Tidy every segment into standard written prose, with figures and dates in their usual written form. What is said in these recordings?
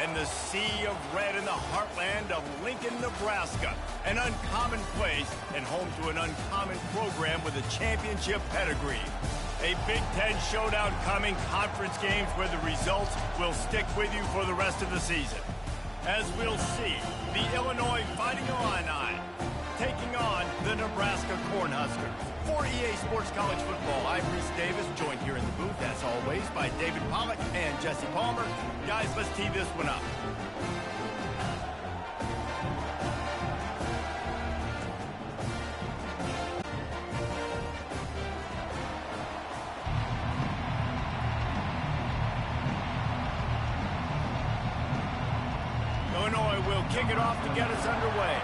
and the sea of red in the heartland of Lincoln, Nebraska. An uncommon place and home to an uncommon program with a championship pedigree. A Big Ten showdown coming, conference games where the results will stick with you for the rest of the season. As we'll see, the Illinois Fighting Illini taking on the Nebraska Cornhuskers. For EA Sports College Football, I'm Reese Davis, joined here in the booth, as always, by David Pollack and Jesse Palmer. Guys, let's tee this one up. Illinois will kick it off to get us underway.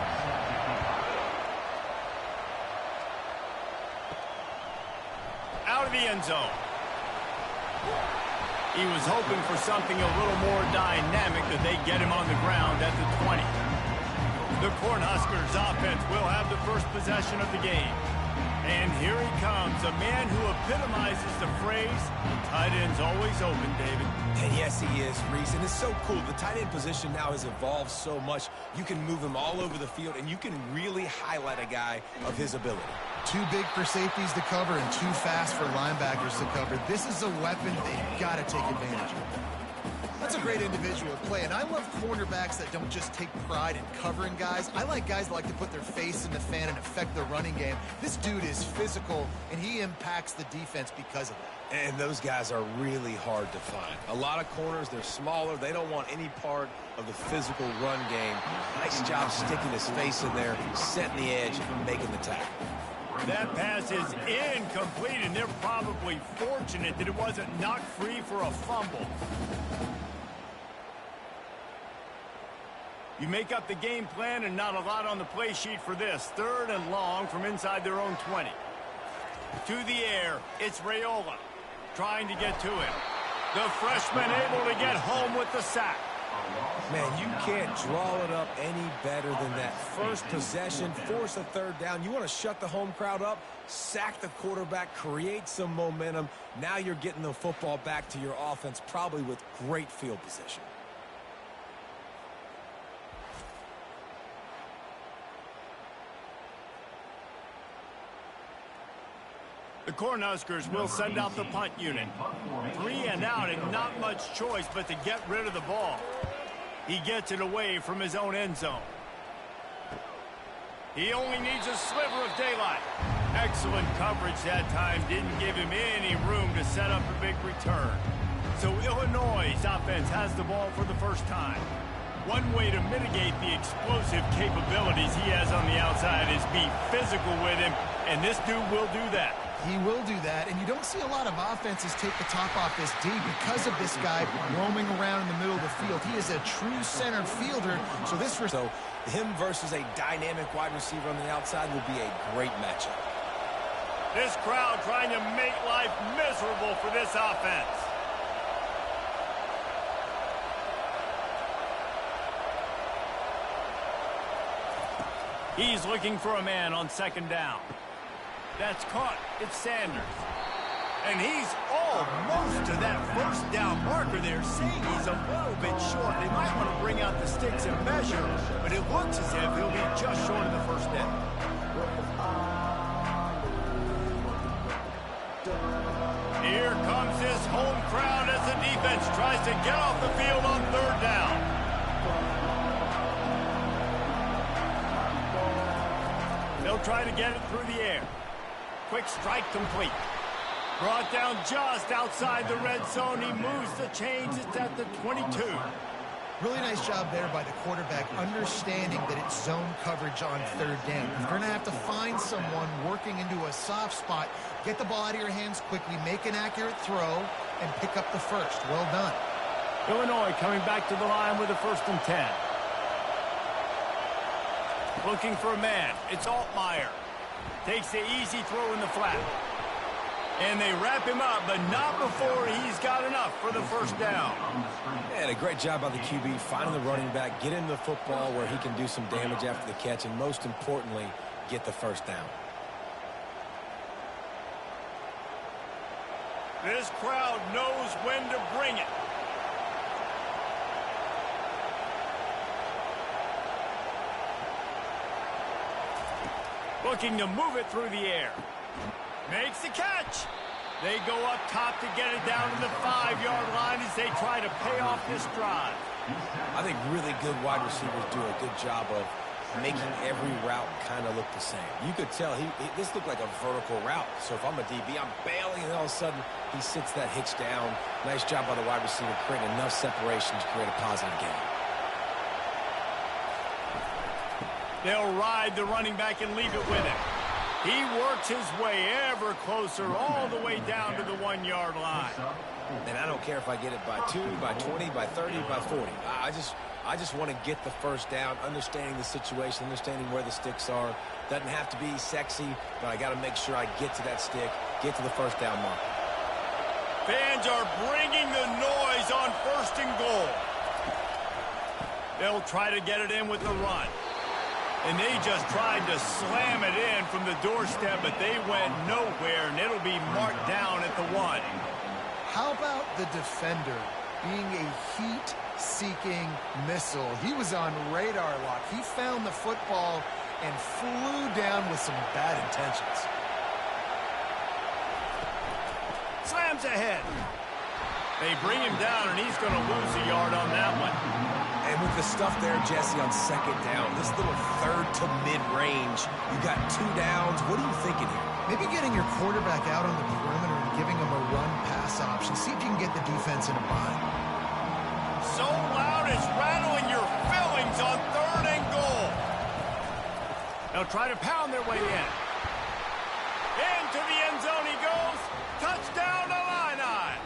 Out of the end zone. He was hoping for something a little more dynamic, that they get him on the ground at the 20. The Cornhuskers offense will have the first possession of the game. And here he comes, a man who epitomizes the phrase, tight end's always open, David. And yes, he is, Reese. And it's so cool. The tight end position now has evolved so much. You can move him all over the field, and you can really highlight a guy of his ability. Too big for safeties to cover and too fast for linebackers to cover. This is a weapon they've got to take advantage of. That's a great individual play, and I love cornerbacks that don't just take pride in covering guys. I like guys that like to put their face in the fan and affect the running game. This dude is physical, and he impacts the defense because of that. And those guys are really hard to find. A lot of corners, they're smaller. They don't want any part of the physical run game. Nice job sticking his face in there, setting the edge, and making the tackle. That pass is incomplete, and they're probably fortunate that it wasn't knocked free for a fumble. You make up the game plan, and not a lot on the play sheet for this. 3rd and long from inside their own 20. To the air, it's Raiola trying to get to him. The freshman able to get home with the sack. Man, you can't draw it up any better than that. First possession, force a 3rd down. You want to shut the home crowd up, sack the quarterback, create some momentum. Now you're getting the football back to your offense, probably with great field position. The Cornhuskers will send out the punt unit. 3 and out, and not much choice but to get rid of the ball. He gets it away from his own end zone. He only needs a sliver of daylight. Excellent coverage that time. Didn't give him any room to set up a big return. So Illinois' offense has the ball for the first time. One way to mitigate the explosive capabilities he has on the outside is be physical with him, and this dude will do that. He will do that, and you don't see a lot of offenses take the top off this D because of this guy roaming around in the middle of the field. He is a true center fielder, so him versus a dynamic wide receiver on the outside will be a great matchup. This crowd trying to make life miserable for this offense. He's looking for a man on 2nd down. That's caught. It's Sanders. And he's almost to that 1st down marker there, saying he's a little bit short. They might want to bring out the sticks and measure, but it looks as if he'll be just short of the 1st down. Here comes this home crowd as the defense tries to get off the field on 3rd down. They'll try to get it through the air. Quick strike complete. Brought down just outside the red zone. He moves the chains. It's at the 22. Really nice job there by the quarterback, understanding that it's zone coverage on 3rd down. You're going to have to find someone working into a soft spot, get the ball out of your hands quickly, make an accurate throw, and pick up the 1st. Well done. Illinois coming back to the line with a 1st and 10. Looking for a man. It's Altmaier. Takes the easy throw in the flat. And they wrap him up, but not before he's got enough for the 1st down. And a great job by the QB, finding the running back, get him the football where he can do some damage after the catch, and most importantly, get the 1st down. This crowd knows when to bring it. Looking to move it through the air. Makes the catch. They go up top to get it down to the 5-yard line as they try to pay off this drive. I think really good wide receivers do a good job of making every route kind of look the same. You could tell this looked like a vertical route. So if I'm a DB, I'm bailing, and all of a sudden he sits that hitch down. Nice job by the wide receiver creating enough separation to create a positive gain. They'll ride the running back and leave it with him. He works his way ever closer all the way down to the 1-yard line. And I don't care if I get it by 2, by 20, by 30, by 40. I just want to get the first down, understanding the situation, understanding where the sticks are. Doesn't have to be sexy, but I got to make sure I get to that stick, get to the first down mark. Fans are bringing the noise on 1st and goal. They'll try to get it in with the run. And they just tried to slam it in from the doorstep, but they went nowhere, and it'll be marked down at the 1. How about the defender being a heat-seeking missile? He was on radar lock. He found the football and flew down with some bad intentions. Slams ahead. They bring him down, and he's going to lose a yard on that one. And with the stuff there, Jesse, on 2nd down, this little 3rd to mid-range, you got 2 downs. What are you thinking here? Maybe getting your quarterback out on the perimeter and giving him a run-pass option. See if you can get the defense in a bind. So loud it's rattling your fillings on 3rd and goal. They'll try to pound their way in. Into the end zone he goes. Touchdown, Illini.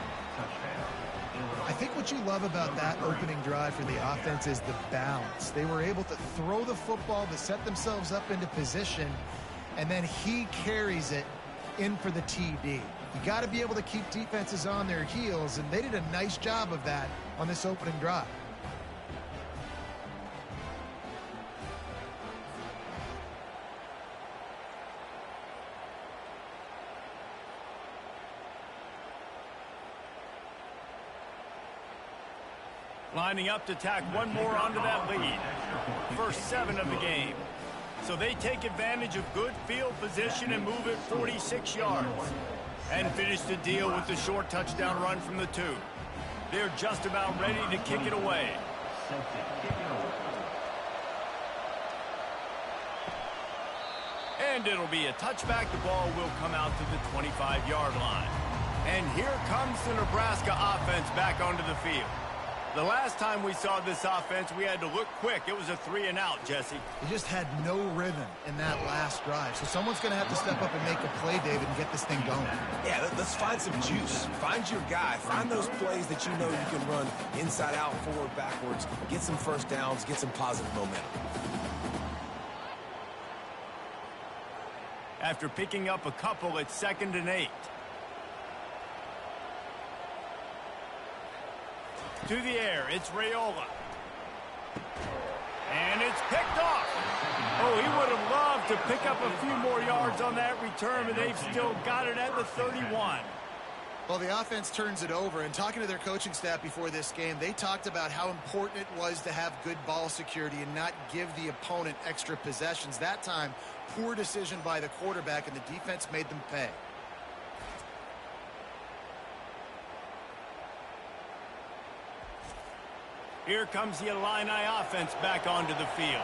I think what you love about that opening drive for the offense is the bounce. They were able to throw the football to set themselves up into position, and then he carries it in for the TD. You got to be able to keep defenses on their heels, and they did a nice job of that on this opening drive. Lining up to tack one more onto that lead. First 7 of the game. So they take advantage of good field position and move it 46 yards. And finish the deal with the short touchdown run from the 2. They're just about ready to kick it away. And it'll be a touchback. The ball will come out to the 25-yard line. And here comes the Nebraska offense back onto the field. The last time we saw this offense, we had to look quick. It was a 3-and-out, Jesse. He just had no rhythm in that last drive. So someone's going to have to step up and make a play, David, and get this thing going. Yeah, let's find some juice. Find your guy. Find those plays that you know you can run inside out, forward, backwards. Get some first downs. Get some positive momentum. After picking up a couple, it's 2nd and 8. To the air, it's Raiola. And it's picked off. Oh, he would have loved to pick up a few more yards on that return, but they've still got it at the 31. Well, the offense turns it over, and talking to their coaching staff before this game, they talked about how important it was to have good ball security and not give the opponent extra possessions. That time, poor decision by the quarterback, and the defense made them pay. Here comes the Illini offense back onto the field.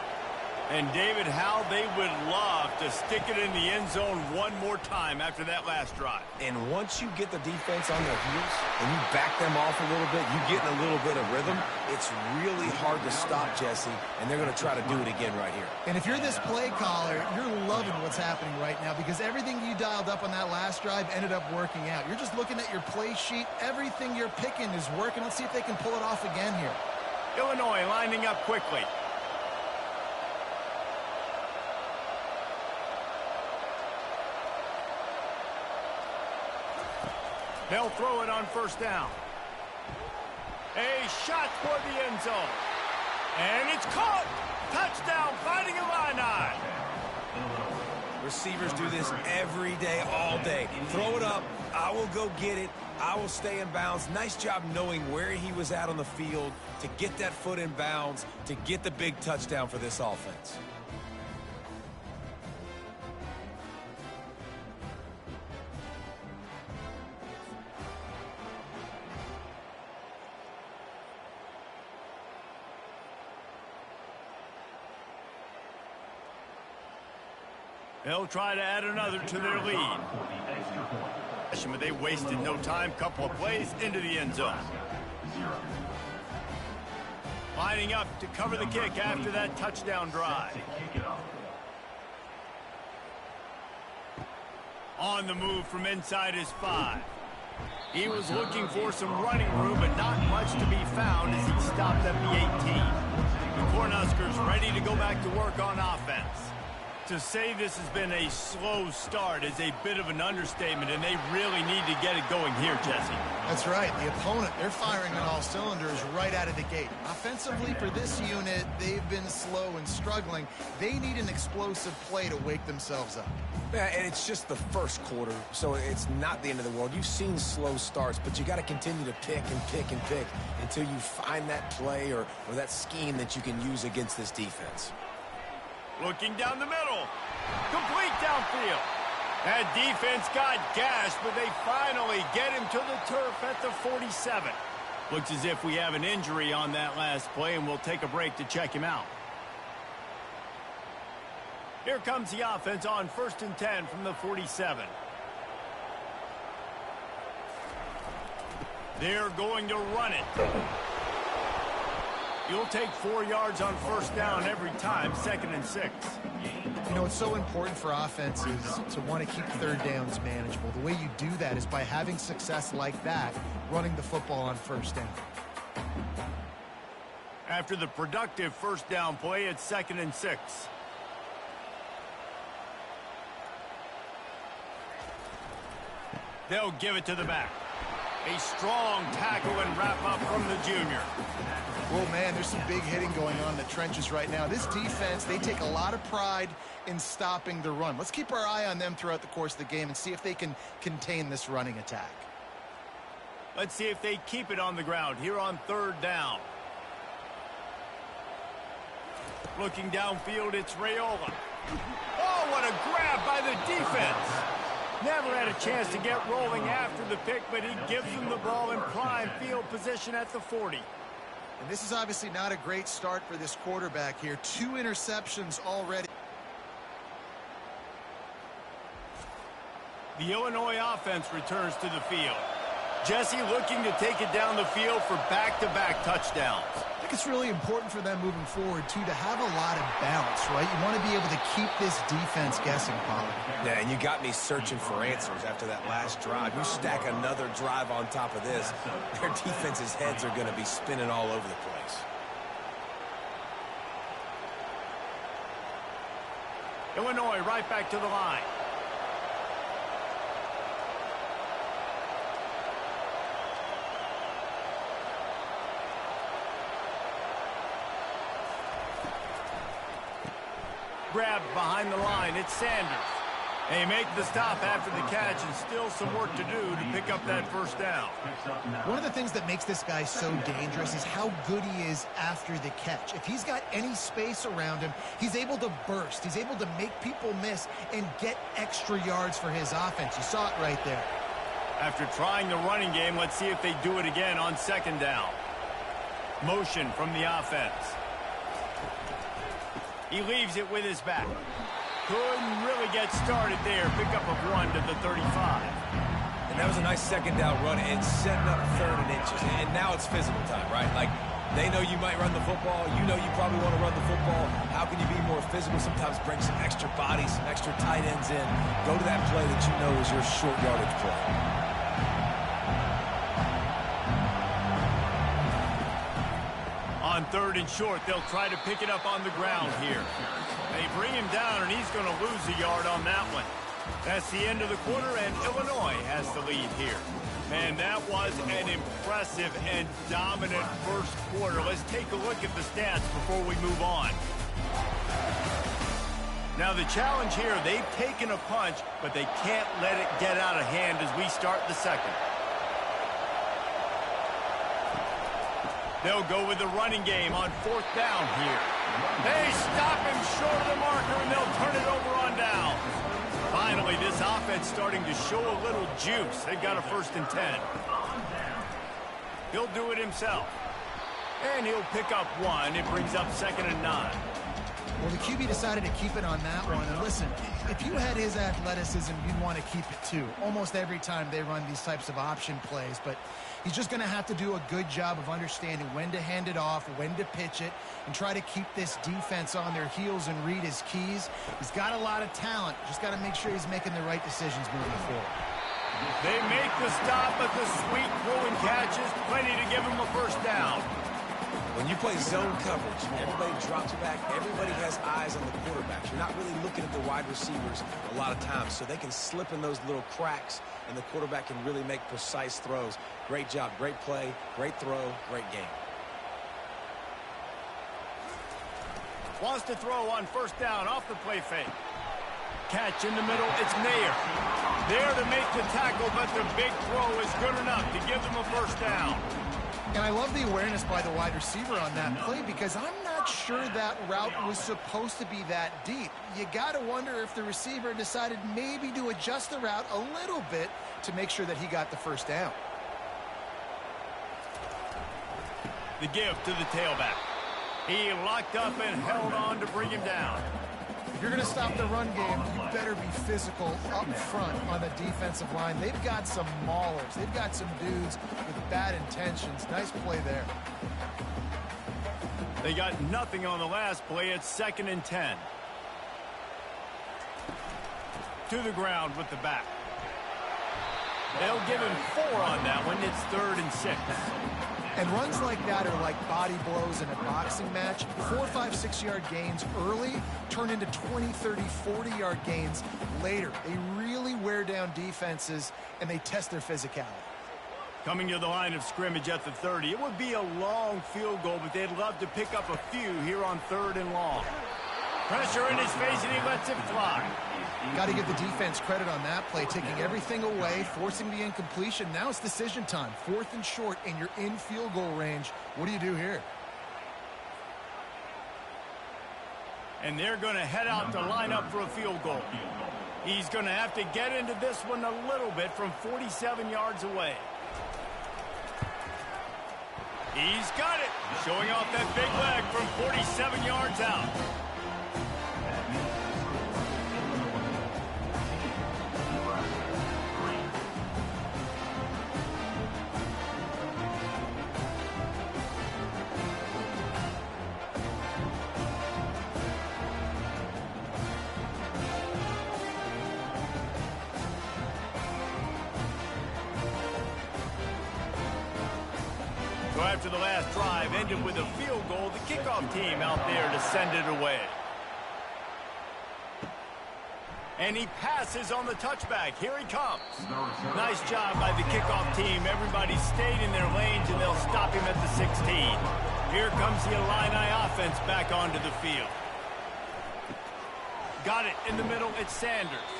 And David, how they would love to stick it in the end zone one more time after that last drive. And once you get the defense on their heels and you back them off a little bit, you get in a little bit of rhythm, it's really hard to stop, Jesse, and they're going to try to do it again right here. And if you're this play caller, you're loving what's happening right now because everything you dialed up on that last drive ended up working out. You're just looking at your play sheet. Everything you're picking is working. Let's see if they can pull it off again here. Illinois lining up quickly. They'll throw it on first down. A shot toward the end zone. And it's caught. Touchdown, Fighting Illini. Receivers do this every day, all day. Throw it up. I will go get it. I will stay in bounds. Nice job knowing where he was at on the field to get that foot in bounds, to get the big touchdown for this offense. They'll try to add another to their lead. But they wasted no time. Couple of plays into the end zone. Lining up to cover the kick after that touchdown drive. On the move from inside his 5. He was looking for some running room, but not much to be found as he stopped at the 18. The Cornhuskers ready to go back to work on offense. To say this has been a slow start is a bit of an understatement, and they really need to get it going here, Jesse. That's right. The opponent, they're firing on all cylinders right out of the gate. Offensively, for this unit, they've been slow and struggling. They need an explosive play to wake themselves up. Yeah, and it's just the first quarter, so it's not the end of the world. You've seen slow starts, but you got to continue to pick and pick and pick until you find that play or that scheme that you can use against this defense. Looking down the middle. Complete downfield. That defense got gashed, but they finally get him to the turf at the 47. Looks as if we have an injury on that last play, and we'll take a break to check him out. Here comes the offense on 1st and 10 from the 47. They're going to run it. You'll take 4 yards on 1st down every time, 2nd and 6. You know, it's so important for offenses to want to keep 3rd downs manageable. The way you do that is by having success like that, running the football on 1st down. After the productive 1st down play, it's 2nd and 6. They'll give it to the back. A strong tackle and wrap up from the junior. Well, man, there's some big hitting going on in the trenches right now. This defense, they take a lot of pride in stopping the run. Let's keep our eye on them throughout the course of the game and see if they can contain this running attack. Let's see if they keep it on the ground here on 3rd down. Looking downfield, it's Raiola. Oh, what a grab by the defense. Never had a chance to get rolling after the pick, but he gives them the ball in prime field position at the 40. And this is obviously not a great start for this quarterback here. 2 interceptions already. The Illinois offense returns to the field. Jesse looking to take it down the field for back-to-back touchdowns. I think it's really important for them moving forward, too, to have a lot of balance, right? You want to be able to keep this defense guessing, Pollard. Yeah, and you got me searching for answers after that last drive. You stack another drive on top of this, their defense's heads are going to be spinning all over the place. Illinois right back to the line. Grabbed behind the line, it's Sanders. They make the stop after the catch, and still some work to do to pick up that 1st down. One of the things that makes this guy so dangerous is how good he is after the catch. If he's got any space around him, he's able to burst. He's able to make people miss and get extra yards for his offense. You saw it right there. After trying the running game, let's see if they do it again on 2nd down. Motion from the offense. He leaves it with his back. Couldn't really get started there. Pick up of 1 to the 35. And that was a nice 2nd down run and setting up 3rd and inches. And now it's physical time, right? Like, they know you might run the football. You know you probably want to run the football. How can you be more physical? Sometimes bring some extra bodies, some extra tight ends in. Go to that play that you know is your short yardage play. On 3rd and short, they'll try to pick it up on the ground here. They bring him down, and he's going to lose a yard on that one. That's the end of the quarter, and Illinois has the lead here. Man, that was an impressive and dominant first quarter. Let's take a look at the stats before we move on. Now, the challenge here, they've taken a punch, but they can't let it get out of hand as we start the 2nd. They'll go with the running game on 4th down here. They stop him short of the marker, and they'll turn it over on down. Finally, this offense starting to show a little juice. They've got a 1st and 10. He'll do it himself. And he'll pick up 1. It brings up 2nd and 9. Well, the QB decided to keep it on that one. And listen, if you had his athleticism, you'd want to keep it too. Almost every time they run these types of option plays. But he's just going to have to do a good job of understanding when to hand it off, when to pitch it, and try to keep this defense on their heels and read his keys. He's got a lot of talent. Just got to make sure he's making the right decisions moving forward. They make the stop, but the sweet throw and catch is plenty to give him a first down. When you play zone coverage, everybody drops back. Everybody has eyes on the quarterbacks. You're not really looking at the wide receivers a lot of times, so they can slip in those little cracks, and the quarterback can really make precise throws. Great job, great play, great throw, great game. Wants to throw on first down off the play fake. Catch in the middle, it's Mayer. There to make the tackle, but the big throw is good enough to give them a first down. And I love the awareness by the wide receiver on that play because I'm not sure that route was supposed to be that deep. You got to wonder if the receiver decided maybe to adjust the route a little bit to make sure that he got the first down. The give to the tailback. He locked up and held on to bring him down. If you're going to stop the run game, you better be physical up front on the defensive line. They've got some maulers. They've got some dudes with bad intentions. Nice play there. They got nothing on the last play. It's 2nd and 10. To the ground with the back. They'll give him 4 on that one. It's 3rd and 6. And runs like that are like body blows in a boxing match. 4, 5, 6-yard gains early turn into 20, 30, 40-yard gains later. They really wear down defenses, and they test their physicality. Coming to the line of scrimmage at the 30. It would be a long field goal, but they'd love to pick up a few here on 3rd and long. Pressure in his face, and he lets it fly. Got to give the defense credit on that play, taking everything away, forcing the incompletion. Now it's decision time. 4th and short, and you're in field goal range. What do you do here? And they're going to head out to line up for a field goal. He's going to have to get into this one a little bit from 47 yards away. He's got it. Showing off that big leg from 47 yards out. So after the last drive ended with a field goal, the kickoff team out there to send it away. And he passes on the touchback. Here he comes. Nice job by the kickoff team. Everybody stayed in their lanes, and they'll stop him at the 16. Here comes the Illini offense back onto the field. Got it in the middle. It's Sanders.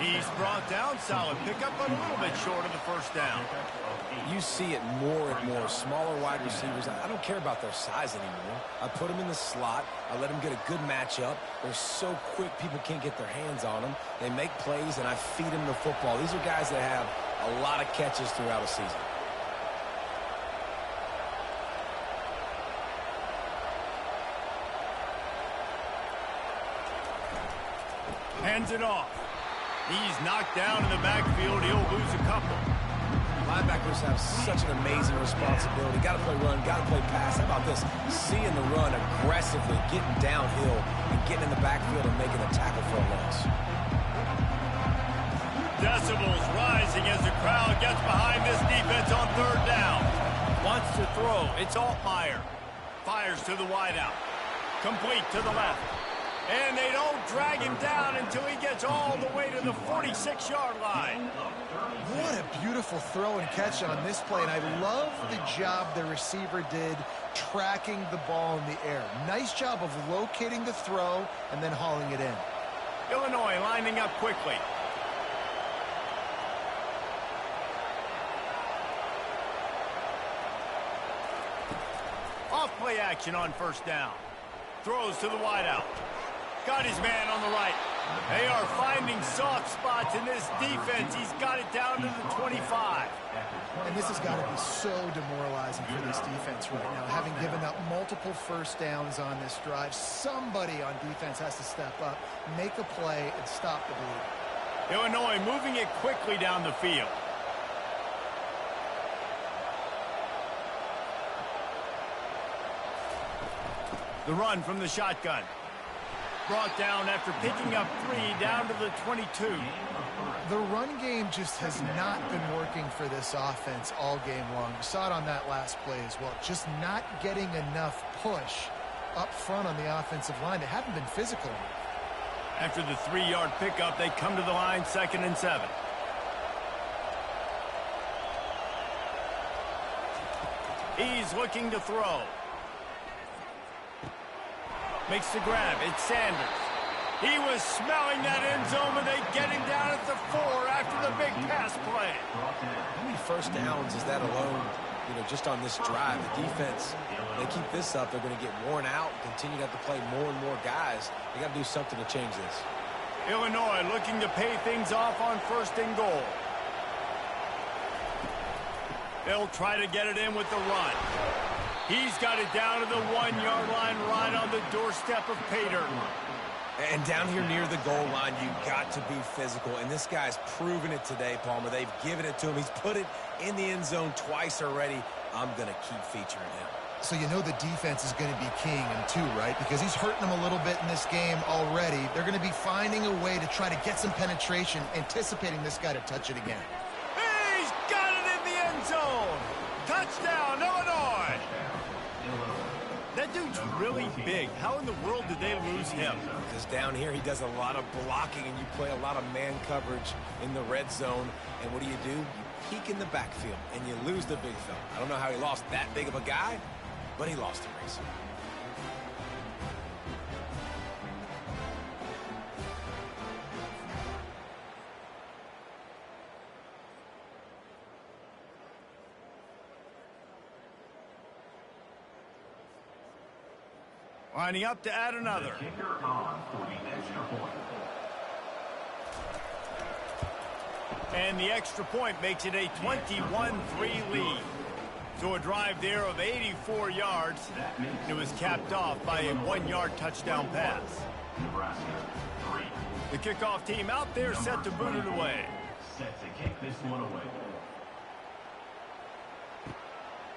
He's brought down. Solid pickup, but a little bit short of the first down. You see it more and more. Smaller wide receivers. I don't care about their size anymore. I put them in the slot. I let them get a good matchup. They're so quick, people can't get their hands on them. They make plays, and I feed them the football. These are guys that have a lot of catches throughout a season. Hands it off. He's knocked down in the backfield. He'll lose a couple. Linebackers have such an amazing responsibility. Got to play run, got to play pass. How about this? Seeing the run aggressively, getting downhill, and getting in the backfield and making a tackle for a loss. Decibels rising as the crowd gets behind this defense on 3rd down. Wants to throw. It's Altmaier. Fires to the wideout. Complete to the left. And they don't drag him down until he gets all the way to the 46-yard line. What a beautiful throw and catch on this play. And I love the job the receiver did tracking the ball in the air. Nice job of locating the throw and then hauling it in. Illinois lining up quickly. Off play action on 1st down. Throws to the wideout. Got his man on the right. They are finding soft spots in this defense. He's got it down to the 25. And this has got to be so demoralizing for this defense right now. Having given up multiple first downs on this drive, somebody on defense has to step up, make a play, and stop the bleed. Illinois moving it quickly down the field. The run from the shotgun. Brought down after picking up 3 down to the 22. The run game just has not been working for this offense all game long. You saw it on that last play as well. Just not getting enough push up front on the offensive line. They haven't been physical enough. After the 3-yard pickup, they come to the line 2nd and 7. He's looking to throw. Makes the grab. It's Sanders. He was smelling that end zone, but they get him down at the 4 after the big pass play. How many first downs is that alone, just on this drive? The defense, they keep this up, they're going to get worn out, continue to have to play more and more guys. They got to do something to change this. Illinois looking to pay things off on 1st and goal. They'll try to get it in with the run. He's got it down to the 1-yard line right on the doorstep of Pater. And down here near the goal line, you got to be physical. And this guy's proven it today, Palmer. They've given it to him. He's put it in the end zone twice already. I'm going to keep featuring him. So you know the defense is going to be keying him too, right? Because he's hurting them a little bit in this game already. They're going to be finding a way to try to get some penetration, anticipating this guy to touch it again. He's got it in the end zone. Touchdown, Illinois. That dude's really big. How in the world did they lose him? Because down here he does a lot of blocking and you play a lot of man coverage in the red zone. And what do? You peek in the backfield and you lose the big fella. I don't know how he lost that big of a guy, but he lost a race. Lining up to add another. And the extra point makes it a 21-3 lead. So a drive there of 84 yards. It was capped off by a 1-yard touchdown pass. The kickoff team out there set to boot it away. Set to kick this one away.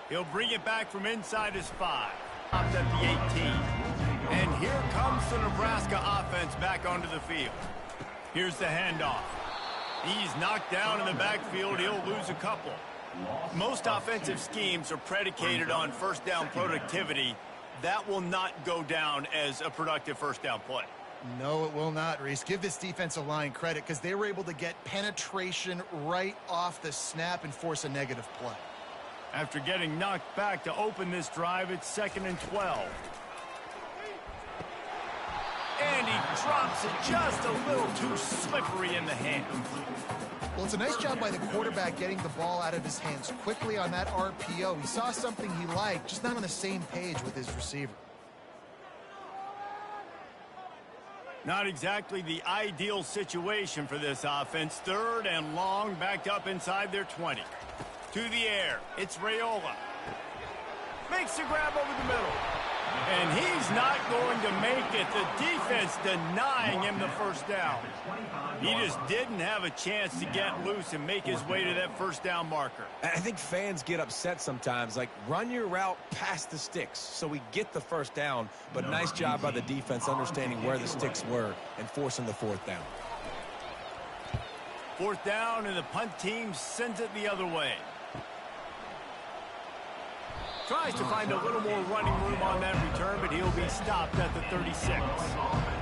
He'll bring it back from inside his 5. Up at the 18. And here comes the Nebraska offense back onto the field. Here's the handoff. He's knocked down in the backfield. He'll lose a couple. Most offensive schemes are predicated on first down productivity. That will not go down as a productive first down play. No, it will not, Reese. Give this defensive line credit because they were able to get penetration right off the snap and force a negative play. After getting knocked back to open this drive, it's 2nd and 12. And he drops it just a little too slippery in the hands. Well, it's a nice job by the quarterback getting the ball out of his hands quickly on that RPO. He saw something he liked, just not on the same page with his receiver. Not exactly the ideal situation for this offense. 3rd and long, backed up inside their 20. To the air, it's Raiola. Makes the grab over the middle. And he's not going to make it. The defense denying him the first down. He just didn't have a chance to get loose and make his way to that first down marker. I think fans get upset sometimes. Like, run your route past the sticks so we get the first down. But nice job by the defense understanding where the sticks were and forcing the 4th down. 4th down, and the punt team sends it the other way. Tries to find a little more running room on that return, but he'll be stopped at the 36.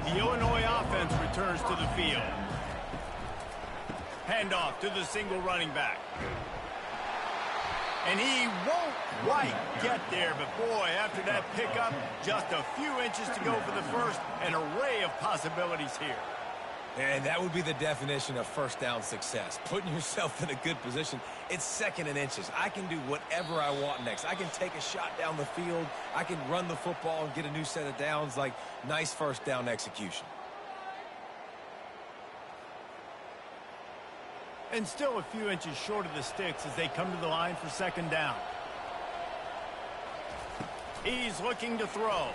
The Illinois offense returns to the field. Handoff to the single running back. And he won't quite get there, but boy, after that pickup, just a few inches to go for the first. An array of possibilities here. And that would be the definition of first down success. Putting yourself in a good position. It's 2nd and inches. I can do whatever I want next. I can take a shot down the field. I can run the football and get a new set of downs. Like, nice first down execution. And still a few inches short of the sticks as they come to the line for second down. He's looking to throw.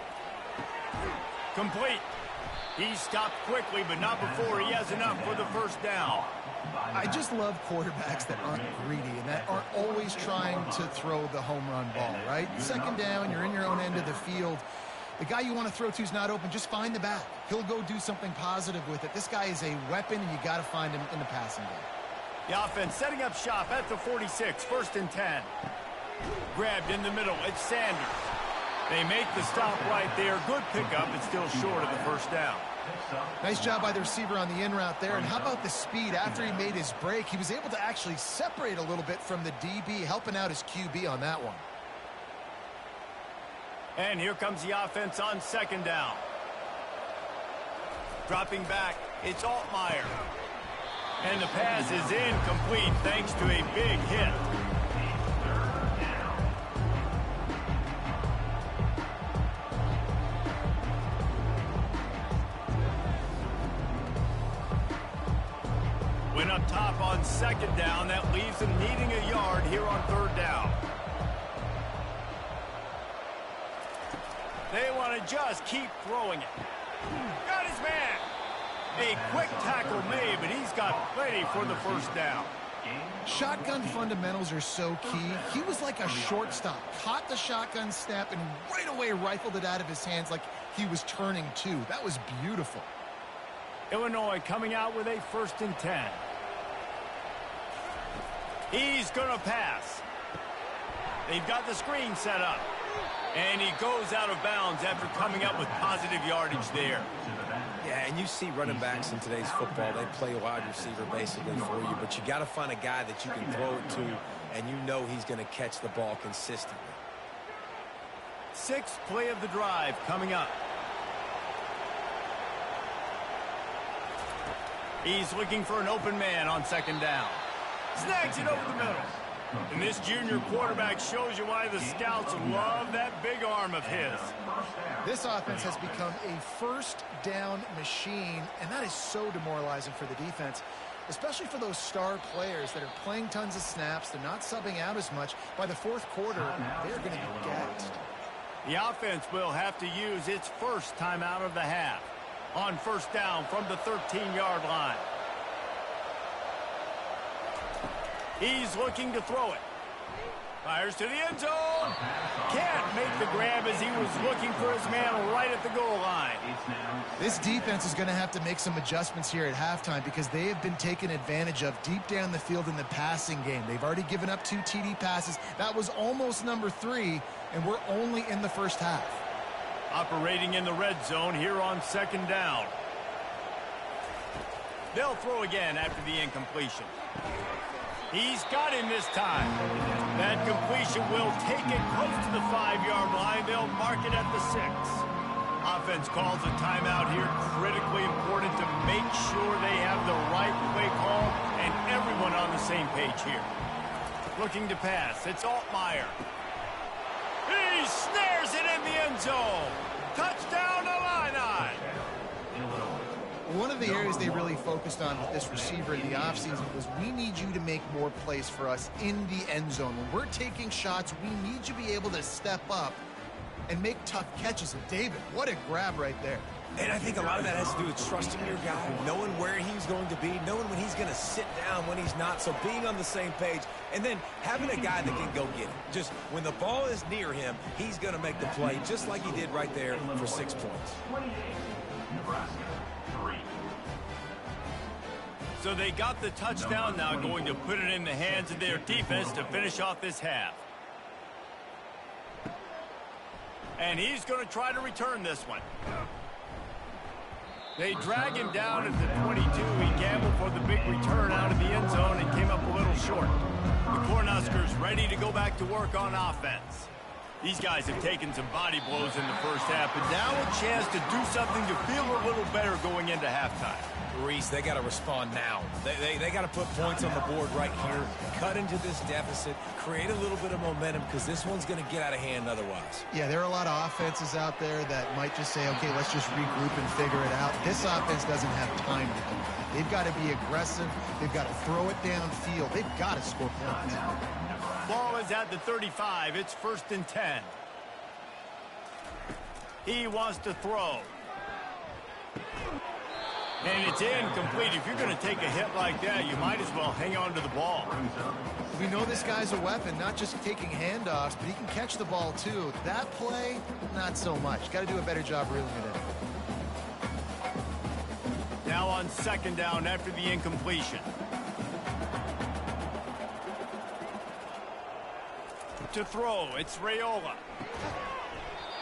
Complete. He stopped quickly, but not before he has enough for the first down. I just love quarterbacks that aren't greedy and that aren't always trying to throw the home run ball, right? Second down, you're in your own end of the field. The guy you want to throw to is not open. Just find the back. He'll go do something positive with it. This guy is a weapon, and you got to find him in the passing game. The offense setting up shop at the 46, 1st and 10. Grabbed in the middle. It's Sanders. They make the stop right there. Good pickup. It's still short of the first down. Nice job by the receiver on the in route there. And how about the speed? After he made his break, he was able to actually separate a little bit from the DB, helping out his QB on that one. And here comes the offense on second down. Dropping back, it's Altmaier. And the pass is incomplete thanks to a big hit. Went up top on second down. That leaves them needing a yard here on third down. They want to just keep throwing it. Got his man. A quick tackle made, but he's got plenty for the first down. Shotgun fundamentals are so key. He was like a shortstop. Caught the shotgun snap and right away rifled it out of his hands like he was turning two. That was beautiful. Illinois coming out with a 1st and 10. He's going to pass. They've got the screen set up. And he goes out of bounds after coming up with positive yardage there. Yeah, and you see running backs in today's football, they play wide receiver basically for you, but you got to find a guy that you can throw it to, and you know he's going to catch the ball consistently. 6th play of the drive coming up. He's looking for an open man on second down. Snags it over the middle. And this junior quarterback shows you why the scouts love that big arm of his. This offense has become a first down machine, and that is so demoralizing for the defense, especially for those star players that are playing tons of snaps. They're not subbing out as much. By the fourth quarter, they're going to be gassed. The offense will have to use its first timeout of the half on first down from the 13-yard line. He's looking to throw it. Fires to the end zone. Can't make the grab as he was looking for his man right at the goal line. This defense is going to have to make some adjustments here at halftime because they have been taken advantage of deep down the field in the passing game. They've already given up 2 TD passes. That was almost number 3, and we're only in the first half. Operating in the red zone here on second down. They'll throw again after the incompletion. He's got him this time. That completion will take it close to the 5-yard line. They'll mark it at the 6. Offense calls a timeout here. Critically important to make sure they have the right play call and everyone on the same page here. Looking to pass. It's Altmaier. He snares it in the end zone. Touchdown, Illini. One of the areas they really focused on with this receiver in the offseason was we need you to make more plays for us in the end zone. When we're taking shots, we need you to be able to step up and make tough catches. And David, what a grab right there. And I think a lot of that has to do with trusting your guy, knowing where he's going to be, knowing when he's going to sit down, when he's not. So being on the same page, and then having a guy that can go get it. Just when the ball is near him, he's going to make the play, just like he did right there for 6 points. Nebraska, 3. So they got the touchdown now, going to put it in the hands of their defense to finish off this half. And he's going to try to return this one. They drag him down at the 22. He gambled for the big return out of the end zone and came up a little short. The Cornhuskers ready to go back to work on offense. These guys have taken some body blows in the first half, but now a chance to do something to feel a little better going into halftime. Reese, they got to respond now. They got to put points on the board right here, cut into this deficit, create a little bit of momentum, because this one's going to get out of hand otherwise. Yeah, there are a lot of offenses out there that might just say, okay, let's just regroup and figure it out. This offense doesn't have time to do that. They've got to be aggressive. They've got to throw it downfield. They've got to score points. Ball is at the 35. It's 1st and 10. He wants to throw. And it's incomplete. If you're going to take a hit like that, you might as well hang on to the ball. We know this guy's a weapon, not just taking handoffs, but he can catch the ball too. That play, not so much. Got to do a better job reeling it in. Now on 2nd down after the incompletion. To throw, it's Raiola.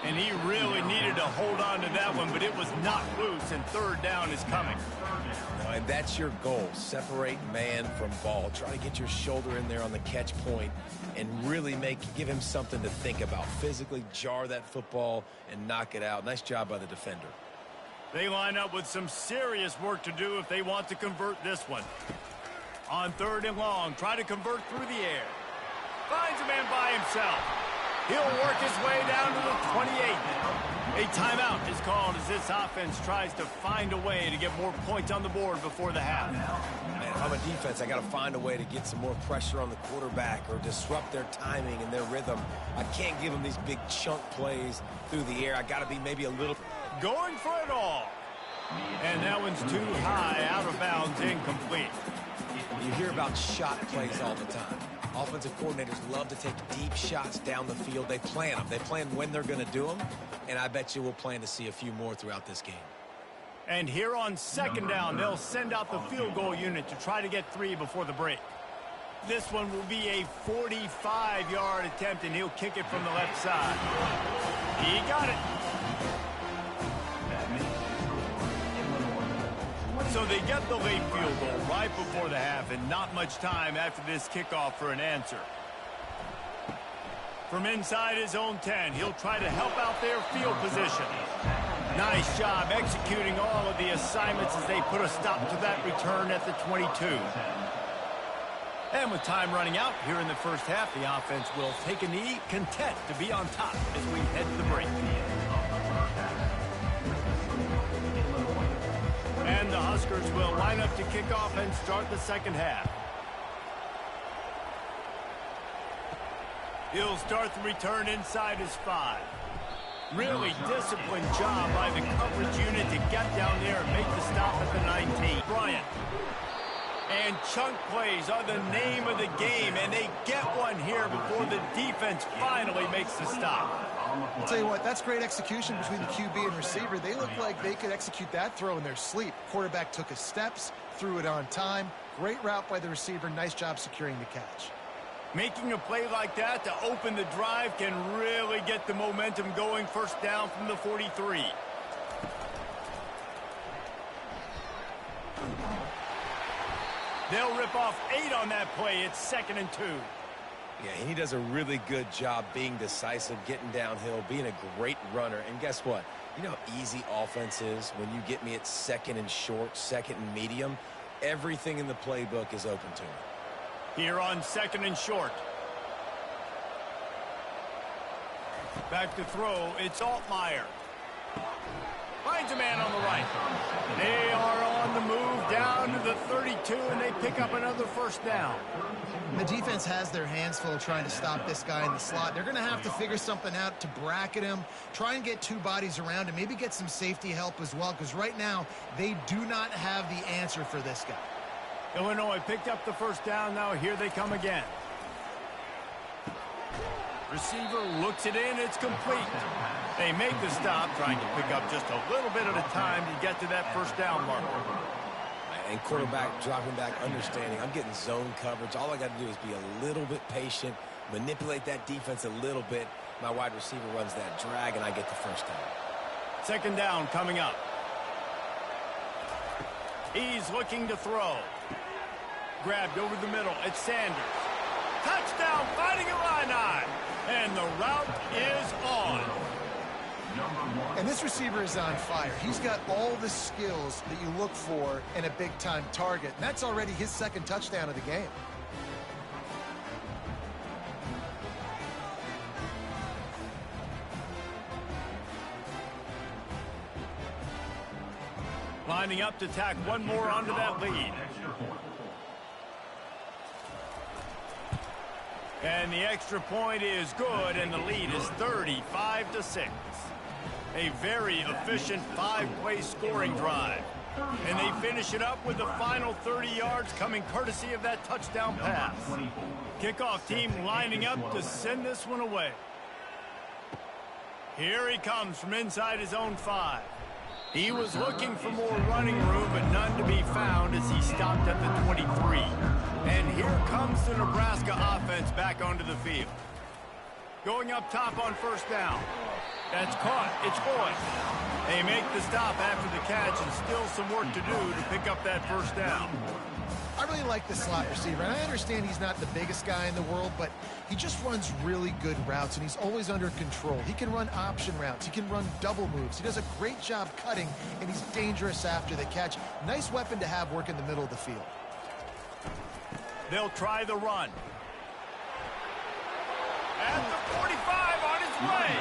And he really needed to hold on to that one, but it was not loose, and 3rd down is coming. And that's your goal. Separate man from ball. Try to get your shoulder in there on the catch point and really give him something to think about. Physically jar that football and knock it out. Nice job by the defender. They line up with some serious work to do if they want to convert this one. On 3rd and long, try to convert through the air. Finds a man by himself. He'll work his way down to the 28. A timeout is called as this offense tries to find a way to get more points on the board before the half. Man, if I'm a defense, I got to find a way to get some more pressure on the quarterback or disrupt their timing and their rhythm. I can't give them these big chunk plays through the air. I got to be maybe a little... Going for it all. And that one's too high, out of bounds, incomplete. You hear about shot plays all the time. Offensive coordinators love to take deep shots down the field. They plan them. They plan when they're going to do them, and I bet you we'll plan to see a few more throughout this game. And here on 2nd down, they'll send out the field goal unit to try to get 3 before the break. This one will be a 45-yard attempt, and he'll kick it from the left side. He got it. So they get the late field goal right before the half, and not much time after this kickoff for an answer. From inside his own 10, he'll try to help out their field position. Nice job executing all of the assignments as they put a stop to that return at the 22. And with time running out here in the first half, the offense will take a knee, content to be on top as we head to the break. And the Huskers will line up to kick off and start the 2nd half. He'll start the return inside his 5. Really disciplined job by the coverage unit to get down there and make the stop at the 19. Bryant. And chunk plays are the name of the game, and they get one here before the defense finally makes the stop. I'll tell you what, that's great execution between the QB and receiver. They look like they could execute that throw in their sleep. Quarterback took his steps, threw it on time. Great route by the receiver. Nice job securing the catch. Making a play like that to open the drive can really get the momentum going. 1st down from the 43. They'll rip off 8 on that play. It's 2nd and 2. Yeah, he does a really good job being decisive, getting downhill, being a great runner. And guess what? You know how easy offense is when you get me at 2nd and short, 2nd and medium? Everything in the playbook is open to me. Here on 2nd and short. Back to throw, it's Altmaier. Finds a man on the right. They are on the move down to the 32, and they pick up another 1st down. The defense has their hands full trying to stop this guy in the slot. They're going to have to figure something out to bracket him, try and get 2 bodies around him, maybe get some safety help as well, because right now they do not have the answer for this guy. Illinois picked up the 1st down. Now here they come again. Receiver looks it in. It's complete. They make the stop, trying to pick up just a little bit at a time to get to that 1st down marker. And quarterback dropping back, understanding I'm getting zone coverage. All I got to do is be a little bit patient, manipulate that defense a little bit. My wide receiver runs that drag, and I get the 1st down. 2nd down coming up. He's looking to throw. Grabbed over the middle. It's Sanders. Touchdown, fighting Illini. And the route is on. And this receiver is on fire. He's got all the skills that you look for in a big-time target. And that's already his second touchdown of the game. Lining up to tack one more onto that lead. And the extra point is good, and the lead is 35-6. A very efficient 5-play scoring drive. And they finish it up with the final 30 yards coming courtesy of that touchdown pass. Kickoff team lining up to send this one away. Here he comes from inside his own 5. He was looking for more running room, but none to be found as he stopped at the 23. And here comes the Nebraska offense back onto the field. Going up top on first down. That's caught. It's good. They make the stop after the catch, and still some work to do to pick up that first down. I really like the slot receiver, and I understand he's not the biggest guy in the world, but he just runs really good routes, and he's always under control. He can run option routes. He can run double moves. He does a great job cutting, and he's dangerous after the catch. Nice weapon to have work in the middle of the field. They'll try the run. At the 45 on his way.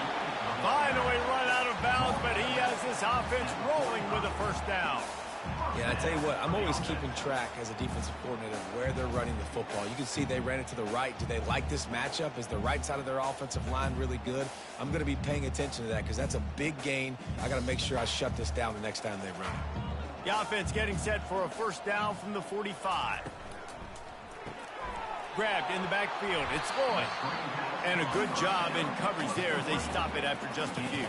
Finally run out of bounds, but he has this offense rolling with a first down. Yeah, I tell you what, I'm always keeping track as a defensive coordinator of where they're running the football. You can see they ran it to the right. Do they like this matchup? Is the right side of their offensive line really good? I'm going to be paying attention to that because that's a big gain. I got to make sure I shut this down the next time they run it. The offense getting set for a first down from the 45. Grabbed in the backfield. It's Lloyd. And a good job in coverage there as they stop it after just a few.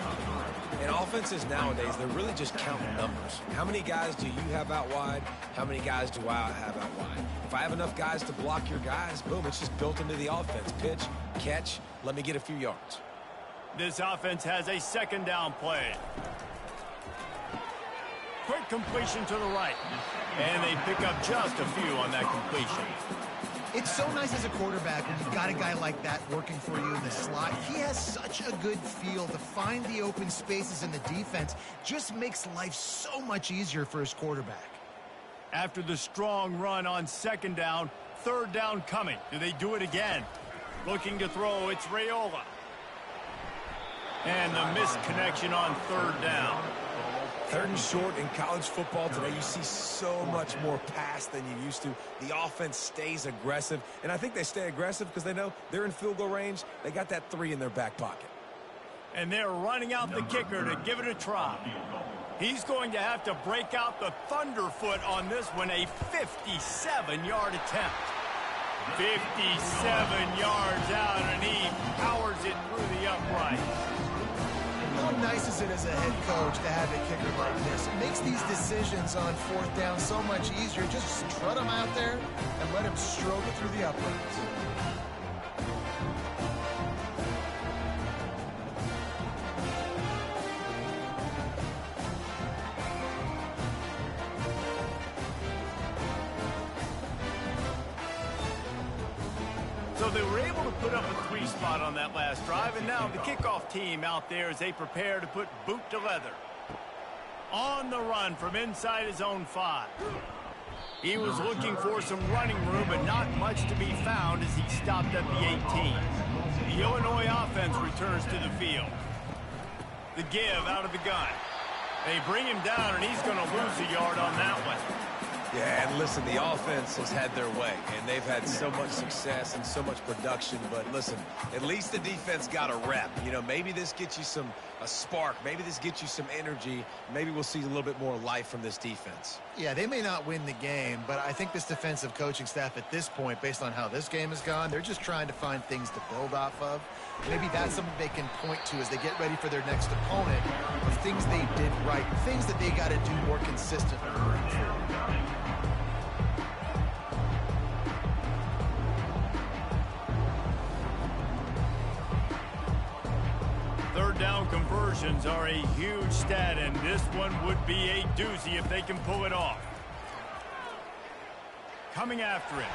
In offenses nowadays, they're really just counting numbers. How many guys do you have out wide? How many guys do I have out wide? If I have enough guys to block your guys, boom, it's just built into the offense. Pitch, catch, let me get a few yards. This offense has a second down play. Quick completion to the right. And they pick up just a few on that completion. It's so nice as a quarterback when you've got a guy like that working for you in the slot. He has such a good feel to find the open spaces in the defense. Just makes life so much easier for his quarterback. After the strong run on second down, third down coming. Do they do it again? Looking to throw, it's Raiola. And the missed connection on third down. Third and short in college football today, you see so much more pass than you used to. The offense stays aggressive, and I think they stay aggressive because they know they're in field goal range. They got that 3 in their back pocket. And they're running out the kicker to give it a try. He's going to have to break out the thunderfoot on this one, a 57-yard attempt. 57 yards out, and he powers it through the upright. How nice is it as a head coach to have a kicker like this? It makes these decisions on fourth down so much easier. Just strut him out there and let him stroke it through the uprights. So they were able to put up a 3-spot on that last drive, and now the kickoff team out there as they prepare to put boot to leather. On the run from inside his own 5. He was looking for some running room, but not much to be found as he stopped at the 18. The Illinois offense returns to the field. The give out of the gun. They bring him down, and he's going to lose a yard on that one. Yeah, and listen, the offense has had their way, and they've had so much success and so much production. But listen, at least the defense got a rep. You know, maybe this gets you a spark. Maybe this gets you some energy. Maybe we'll see a little bit more life from this defense. Yeah, they may not win the game, but I think this defensive coaching staff at this point, based on how this game has gone, they're just trying to find things to build off of. Maybe that's something they can point to as they get ready for their next opponent, of things they did right, things that they got to do more consistently moving forward. Third down conversions are a huge stat, and this one would be a doozy if they can pull it off. Coming after him.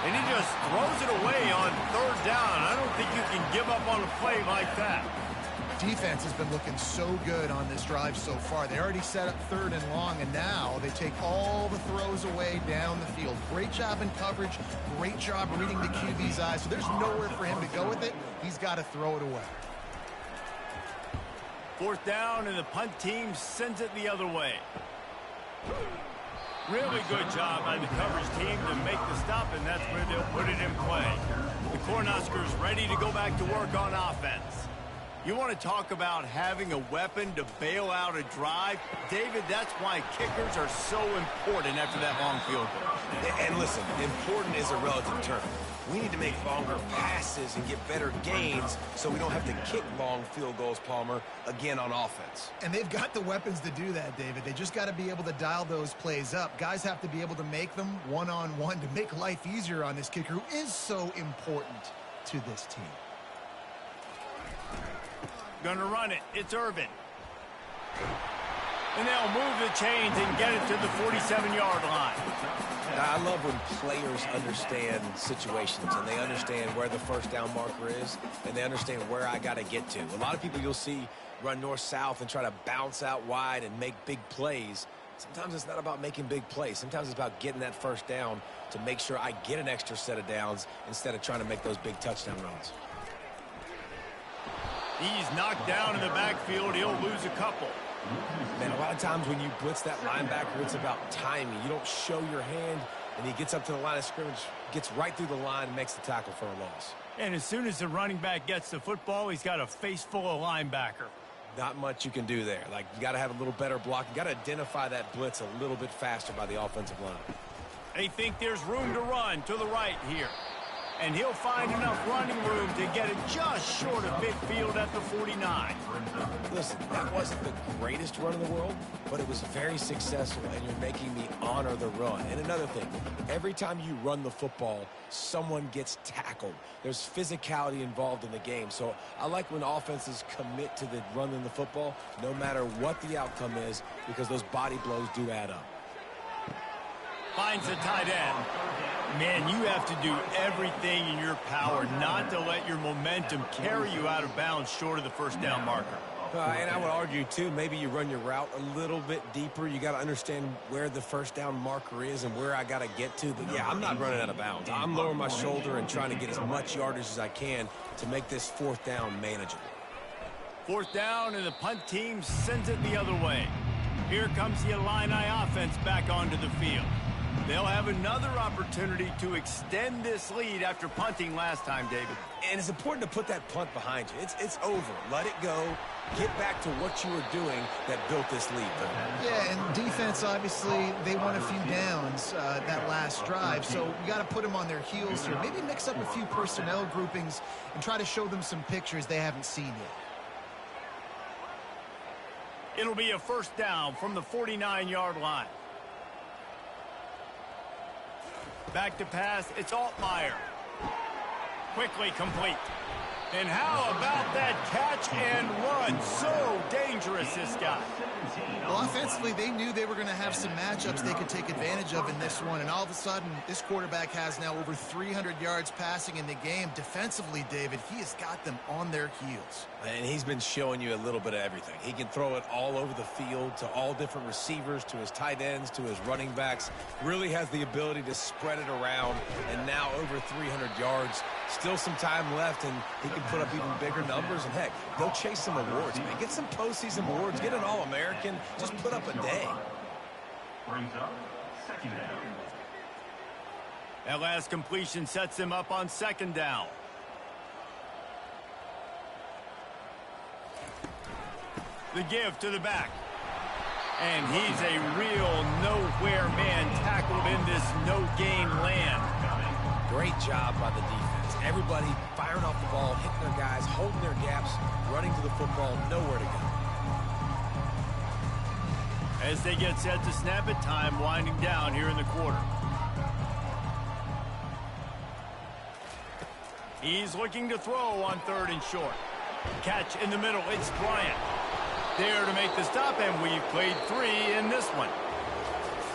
And he just throws it away on third down. I don't think you can give up on a play like that. Defense has been looking so good on this drive so far. They already set up third and long, and now they take all the throws away down the field. Great job in coverage. Great job reading the QB's eyes. So there's nowhere for him to go with it. He's got to throw it away. Fourth down, and the punt team sends it the other way. Really good job by the coverage team to make the stop, and that's where they'll put it in play. The Cornhuskers ready to go back to work on offense. You want to talk about having a weapon to bail out a drive? David, that's why kickers are so important after that long field goal. And listen, important is a relative term. We need to make longer passes and get better gains so we don't have to kick long field goals, Palmer, again on offense. And they've got the weapons to do that, David. They just got to be able to dial those plays up. Guys have to be able to make them one-on-one to make life easier on this kicker who is so important to this team. Gonna run it. It's Irvin. And they'll move the chains and get it to the 47-yard line. I love when players understand situations and they understand where the first down marker is and they understand where I got to get to. A lot of people you'll see run north-south and try to bounce out wide and make big plays. Sometimes it's not about making big plays. Sometimes it's about getting that first down to make sure I get an extra set of downs instead of trying to make those big touchdown runs. He's knocked down in the backfield. He'll lose a couple. Man, a lot of times when you blitz that linebacker, it's about timing. You don't show your hand, and he gets up to the line of scrimmage, gets right through the line, and makes the tackle for a loss. And as soon as the running back gets the football, he's got a face full of linebacker. Not much you can do there. Like, you got to have a little better block. You got to identify that blitz a little bit faster by the offensive line. They think there's room to run to the right here. And he'll find enough running room to get it just short of midfield at the 49. Listen, that wasn't the greatest run in the world, but it was very successful, and you're making me honor the run. And another thing, every time you run the football, someone gets tackled. There's physicality involved in the game. So I like when offenses commit to the running the football, no matter what the outcome is, because those body blows do add up. Finds the tight end. Man, you have to do everything in your power not to let your momentum carry you out of bounds short of the first down marker. And I would argue, too, maybe you run your route a little bit deeper. You got to understand where the first down marker is and where I got to get to. But, yeah, I'm not running out of bounds. I'm lowering my shoulder and trying to get as much yardage as I can to make this fourth down manageable. Fourth down, and the punt team sends it the other way. Here comes the Illini offense back onto the field. They'll have another opportunity to extend this lead after punting last time, David. And it's important to put that punt behind you. It's over. Let it go. Get back to what you were doing that built this lead. Yeah, and defense, obviously, they won a few downs that last drive, so you got to put them on their heels here. Maybe mix up a few personnel groupings and try to show them some pictures they haven't seen yet. It'll be a first down from the 49-yard line. Back to pass, it's Altmaier. Quickly complete. And how about that catch and run? So dangerous, this guy. Well, offensively, they knew they were going to have some matchups they could take advantage of in this one. And all of a sudden, this quarterback has now over 300 yards passing in the game. Defensively, David, he has got them on their heels. And he's been showing you a little bit of everything. He can throw it all over the field to all different receivers, to his tight ends, to his running backs. Really has the ability to spread it around. And now over 300 yards. Still some time left, and he can put up even bigger numbers. And, heck, go chase some awards, man. Get some postseason awards. Get an All-American. Just put up a day. Brings up second down. That last completion sets him up on second down. The give to the back. And he's a real nowhere man tackled in this no-gain land. Great job by the defense. Everybody firing off the ball, hitting their guys, holding their gaps, running to the football, nowhere to go. As they get set to snap it, time winding down here in the quarter. He's looking to throw on third and short. Catch in the middle, it's Bryant. There to make the stop, and we've played 3 in this one.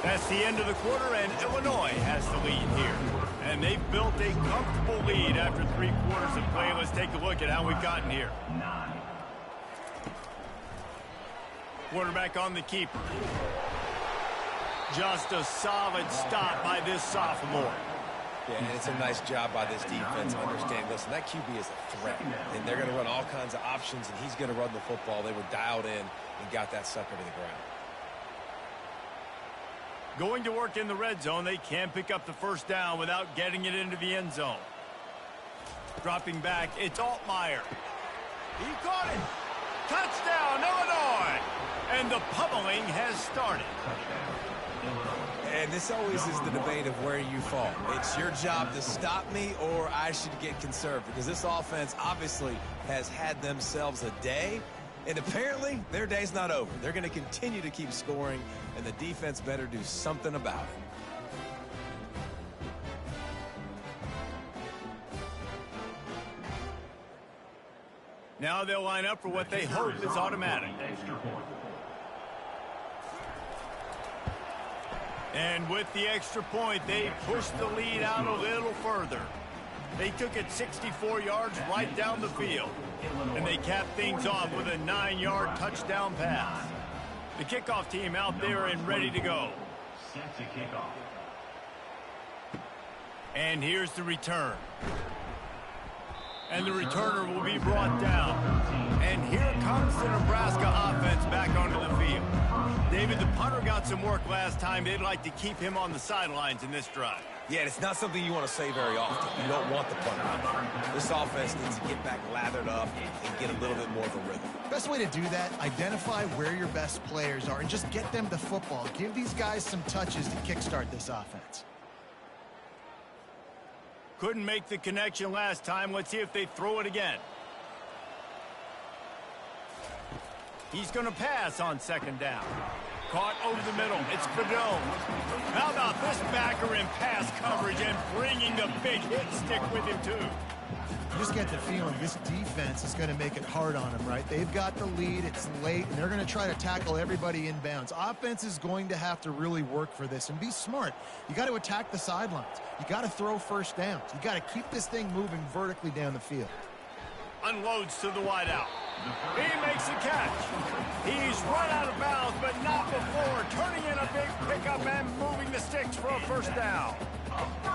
That's the end of the quarter, and Illinois has the lead here. And they've built a comfortable lead after 3 quarters of play. Let's take a look at how we've gotten here. Quarterback on the keeper. Just a solid stop by this sophomore. Yeah, and it's a nice job by this defense understanding, listen, that QB is a threat, and they're going to run all kinds of options, and he's going to run the football. They were dialed in and got that sucker to the ground. Going to work in the red zone, they can pick up the first down without getting it into the end zone. Dropping back, it's Altmaier. He caught it. Touchdown, Illinois! And the pummeling has started. And this always is the debate of where you fall. It's your job to stop me or I should get conserved, because this offense obviously has had themselves a day, and apparently their day's not over. They're going to continue to keep scoring, and the defense better do something about it. Now they'll line up for what they hope is automatic. And with the extra point, they pushed the lead out a little further. They took it 64 yards right down the field. And they capped things off with a 9-yard touchdown pass. The kickoff team out there and ready to go. Set to kickoff. And here's the return. And the returner will be brought down. And here comes the Nebraska offense back onto the field. David, the punter got some work last time. They'd like to keep him on the sidelines in this drive. Yeah, it's not something you want to say very often. You don't want the punter out there. This offense needs to get back lathered up and get a little bit more of a rhythm. Best way to do that, identify where your best players are and just get them the football. Give these guys some touches to kickstart this offense. Couldn't make the connection last time. Let's see if they throw it again. He's going to pass on second down. Caught over the middle. It's Fedone. How about this backer in pass coverage and bringing the big hit stick with him, too? You just get the feeling this defense is going to make it hard on them, right? They've got the lead. It's late, and they're going to try to tackle everybody inbounds. Offense is going to have to really work for this and be smart. You got to attack the sidelines. You got to throw first downs. You got to keep this thing moving vertically down the field. Unloads to the wideout. He makes a catch. He's run out of bounds, but not before turning in a big pickup and moving the sticks for a first down.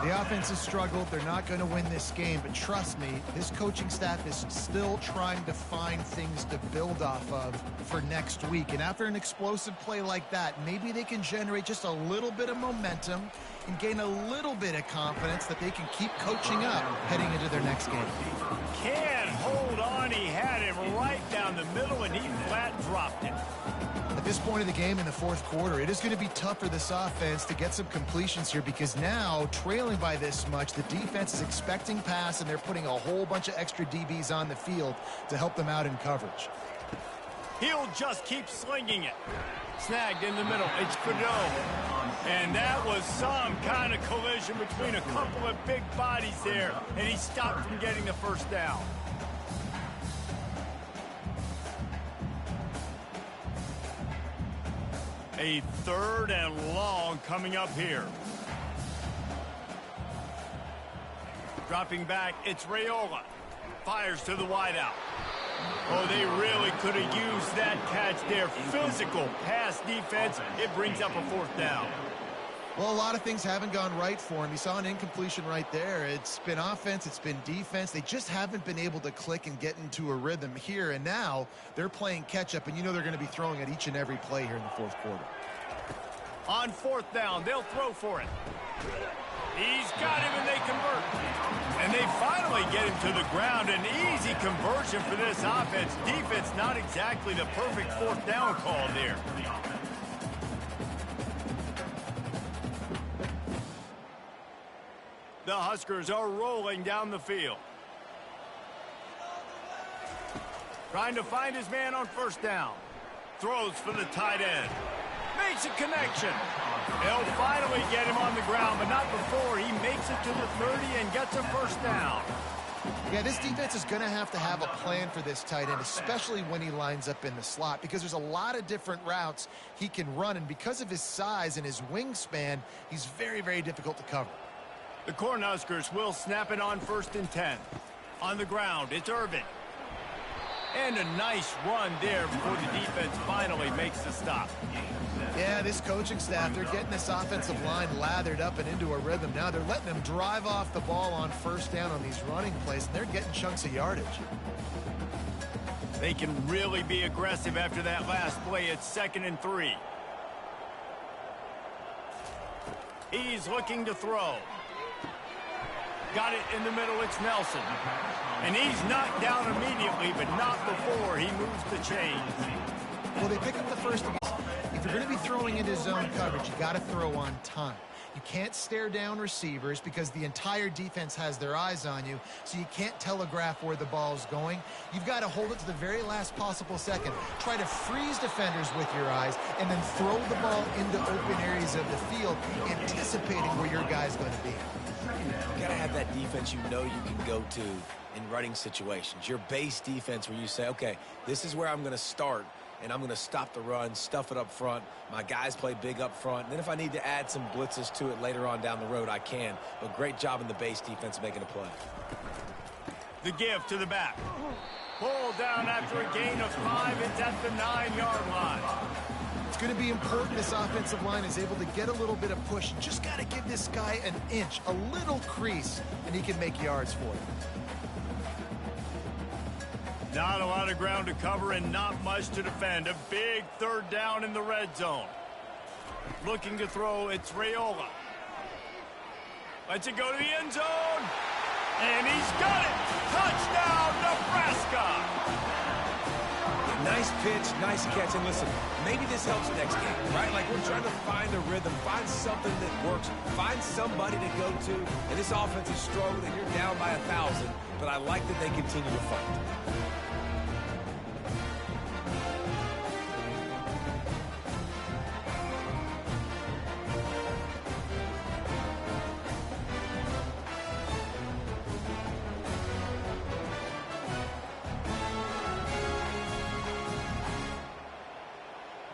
The offense has struggled. They're not going to win this game, but trust me, this coaching staff is still trying to find things to build off of for next week. And after an explosive play like that, maybe they can generate just a little bit of momentum and gain a little bit of confidence that they can keep coaching up heading into their next game. Can't hold on. He had him right down the middle, and he flat dropped it. At this point of the game in the fourth quarter, it is going to be tough for this offense to get some completions here, because now, trailing by this much, the defense is expecting pass, and they're putting a whole bunch of extra DBs on the field to help them out in coverage. He'll just keep slinging it. Snagged in the middle. It's Fedone. And that was some kind of collision between a couple of big bodies there, and he stopped from getting the first down. A 3rd and long coming up here. Dropping back, it's Raiola. Fires to the wideout. Oh, they really could have used that catch there. Physical pass defense. It brings up a 4th down. Well, a lot of things haven't gone right for him. He saw an incompletion right there. It's been offense, it's been defense. They just haven't been able to click and get into a rhythm here. And now they're playing catch-up, and you know they're going to be throwing at each and every play here in the fourth quarter. On 4th down, they'll throw for it. He's got him, and they convert. And they finally get him to the ground. An easy conversion for this offense. Defense, not exactly the perfect 4th down call there. The Huskers are rolling down the field. Trying to find his man on 1st down. Throws for the tight end. Makes a connection. They'll finally get him on the ground, but not before he makes it to the 30 and gets a 1st down. Yeah, this defense is going to have a plan for this tight end, especially when he lines up in the slot, because there's a lot of different routes he can run, and because of his size and his wingspan, he's very, very difficult to cover. The Cornhuskers will snap it on 1st and 10. On the ground, it's Irvin. And a nice run there before the defense finally makes the stop. Yeah, this coaching staff, they're getting this offensive line lathered up and into a rhythm. Now they're letting them drive off the ball on 1st down on these running plays, and they're getting chunks of yardage. They can really be aggressive after that last play. It's 2nd and 3. He's looking to throw. Got it in the middle, it's Nelson. And he's knocked down immediately, but not before he moves the chains. Well, they pick up the first. If you're going to be throwing into zone coverage, you got to throw on time. You can't stare down receivers because the entire defense has their eyes on you, so you can't telegraph where the ball's going. You've got to hold it to the very last possible second. Try to freeze defenders with your eyes, and then throw the ball into open areas of the field, anticipating where your guy's going to be. You gotta have that defense you know you can go to in running situations. Your base defense where you say, okay, this is where I'm gonna start, and I'm gonna stop the run, stuff it up front. My guys play big up front. And then if I need to add some blitzes to it later on down the road, I can. But great job in the base defense making a play. The give to the back. Pull down after a gain of 5. It's at the 9-yard line. It's going to be important this offensive line is able to get a little bit of push. Just got to give this guy an inch, a little crease, and he can make yards for it. Not a lot of ground to cover and not much to defend. A big 3rd down in the red zone. Looking to throw, it's Raiola. Lets it go to the end zone. And he's got it. Touchdown, Nebraska. Nice pitch, nice catch, and listen, maybe this helps next game, right? Like, we're trying to find a rhythm, find something that works, find somebody to go to, and this offense is struggling, and you're down by 1,000, but I like that they continue to fight.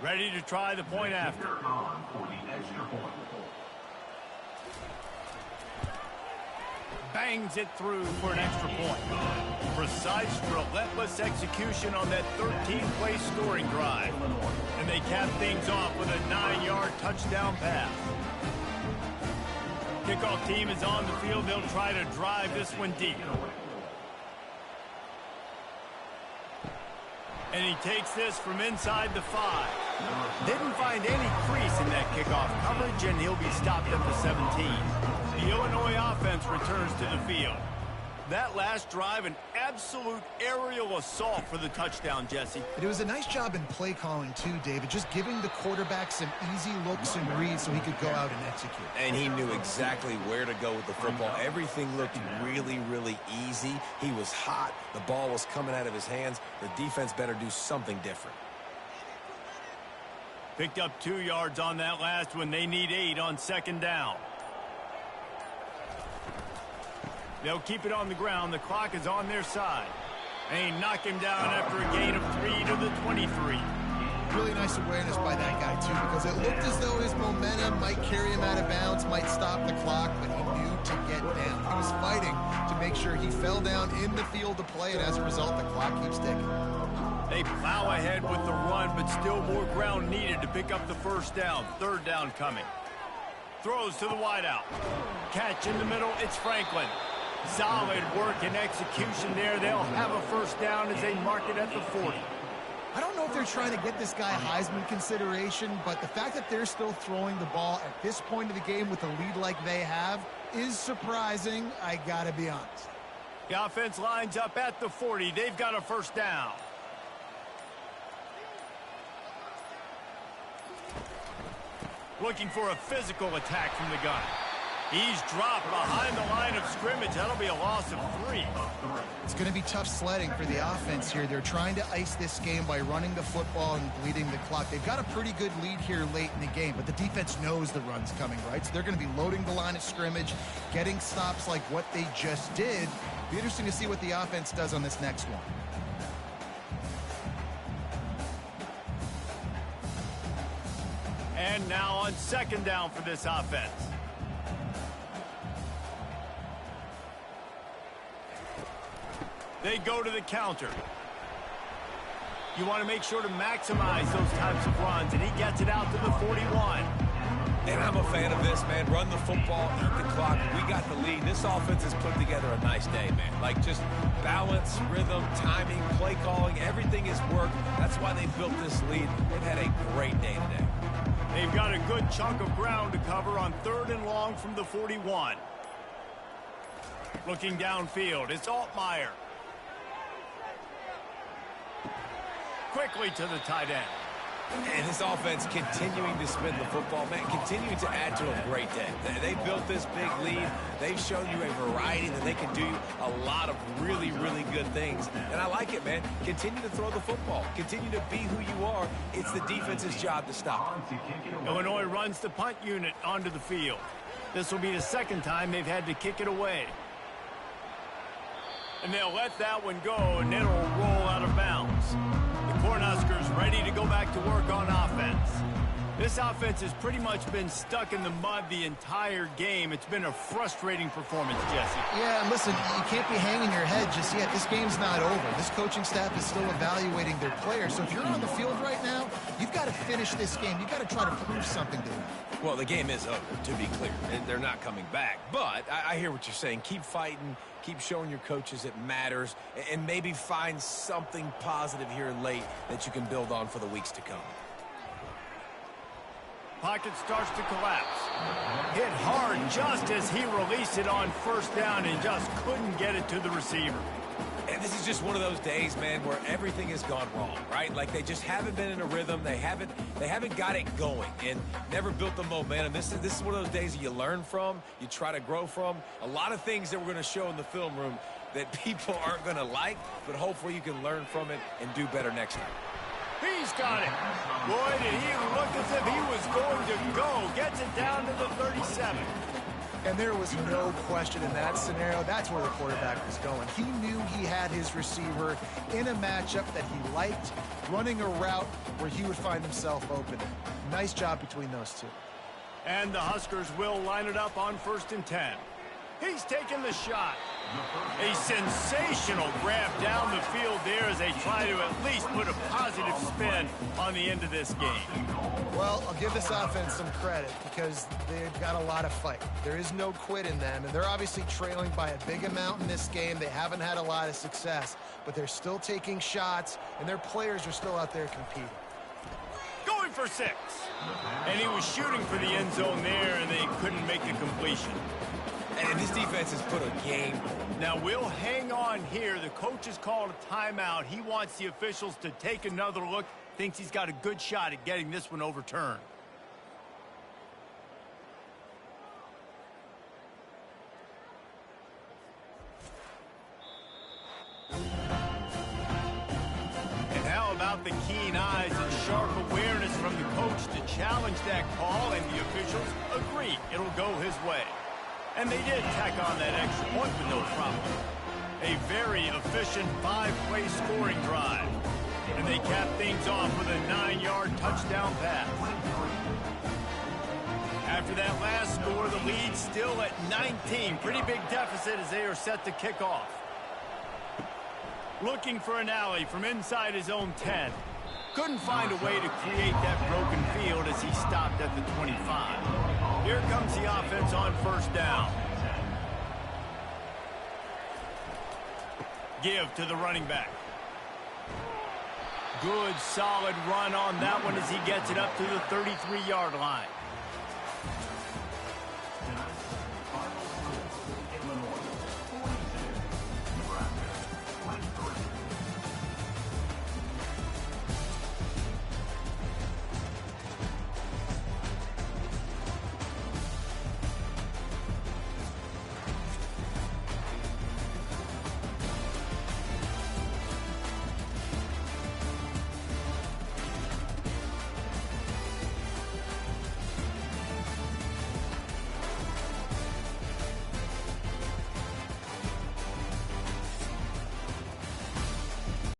Ready to try the point after. Bangs it through for an extra point. Precise, relentless execution on that 13-play scoring drive. And they cap things off with a 9-yard touchdown pass. Kickoff team is on the field. They'll try to drive this one deep. And he takes this from inside the 5. Didn't find any crease in that kickoff coverage, and he'll be stopped at the 17. The Illinois offense returns to the field. That last drive, an absolute aerial assault for the touchdown, Jesse. It was a nice job in play calling, too, David, just giving the quarterback some easy looks and reads so he could go out and execute. And he knew exactly where to go with the football. Everything looked really, really easy. He was hot. The ball was coming out of his hands. The defense better do something different. Picked up 2 yards on that last one. They need 8 on 2nd down. They'll keep it on the ground. The clock is on their side. They knock him down after a gain of 3 to the 23. Really nice awareness by that guy, too, because it looked as though his momentum might carry him out of bounds, might stop the clock, but he knew to get down. He was fighting to make sure he fell down in the field to play, and as a result, the clock keeps ticking. They plow ahead with the run, but still more ground needed to pick up the 1st down. 3rd down coming. Throws to the wideout. Catch in the middle, it's Franklin. Solid work and execution there. They'll have a 1st down as they mark it at the 40. I don't know if they're trying to get this guy Heisman consideration, but the fact that they're still throwing the ball at this point of the game with a lead like they have is surprising, I gotta be honest. The offense lines up at the 40. They've got a 1st down. Looking for a physical attack from the gun. He's dropped behind the line of scrimmage. That'll be a loss of 3. It's going to be tough sledding for the offense here. They're trying to ice this game by running the football and bleeding the clock. They've got a pretty good lead here late in the game, but the defense knows the run's coming, right? So they're going to be loading the line of scrimmage, getting stops like what they just did, Be interesting to see what the offense does on this next one. And now on second down for this offense. They go to the counter. You want to make sure to maximize those types of runs, and he gets it out to the 41. And I'm a fan of this, man. Run the football, eat the clock. We got the lead. This offense has put together a nice day, man. Like, just balance, rhythm, timing, play calling, everything has worked. That's why they built this lead. They've had a great day today. They've got a good chunk of ground to cover on 3rd and long from the 41. Looking downfield, it's Altmaier. Quickly to the tight end. And this offense continuing to spin the football, man, continuing to add to a great day. They built this big lead. They've shown you a variety that they can do a lot of really, really good things. And I like it, man. Continue to throw the football. Continue to be who you are. It's the defense's job to stop. Illinois runs the punt unit onto the field. This will be the second time they've had to kick it away. And they'll let that one go, and it'll roll out of bounds. The Cornhuskers ready to go back to work on offense. This offense has pretty much been stuck in the mud the entire game. It's been a frustrating performance, Jesse. Yeah, and listen, you can't be hanging your head just yet. This game's not over. This coaching staff is still evaluating their players. So if you're on the field right now, you've got to finish this game. You've got to try to prove something to them. Well, the game is over, to be clear. They're not coming back. But I hear what you're saying. Keep fighting. Keep showing your coaches it matters. And maybe find something positive here late that you can build on for the weeks to come. Pocket starts to collapse. Hit hard just as he released it on 1st down and just couldn't get it to the receiver. And this is just one of those days, man, where everything has gone wrong, right? Like they just haven't been in a rhythm. They haven't got it going and never built the momentum. This is one of those days that you learn from, you try to grow from. A lot of things that we're going to show in the film room that people aren't going to like, but hopefully you can learn from it and do better next time. He's got it. Boy, did he look as if he was going to go. Gets it down to the 37. And there was no question in that scenario. That's where the quarterback was going. He knew he had his receiver in a matchup that he liked, running a route where he would find himself open. Nice job between those two. And the Huskers will line it up on 1st and 10. He's taking the shot. A sensational grab down the field there as they try to at least put a positive spin on the end of this game. Well, I'll give this offense some credit because they've got a lot of fight. There is no quit in them, and they're obviously trailing by a big amount in this game. They haven't had a lot of success, but they're still taking shots, and their players are still out there competing. Going for 6. And he was shooting for the end zone there, and they couldn't make the completion. And this defense has put a game. Now, we'll hang on here. The coach has called a timeout. He wants the officials to take another look. Thinks he's got a good shot at getting this one overturned. And how about the keen eyes and sharp awareness from the coach to challenge that call, and the officials agree it'll go his way. And they did tack on that extra point with no problem. A very efficient 5-play scoring drive. And they cap things off with a 9-yard touchdown pass. After that last score, the lead's still at 19. Pretty big deficit as they are set to kick off. Looking for an alley from inside his own 10. Couldn't find a way to create that broken field as he stopped at the 25. Here comes the offense on 1st down. Give to the running back. Good, solid run on that one as he gets it up to the 33-yard line.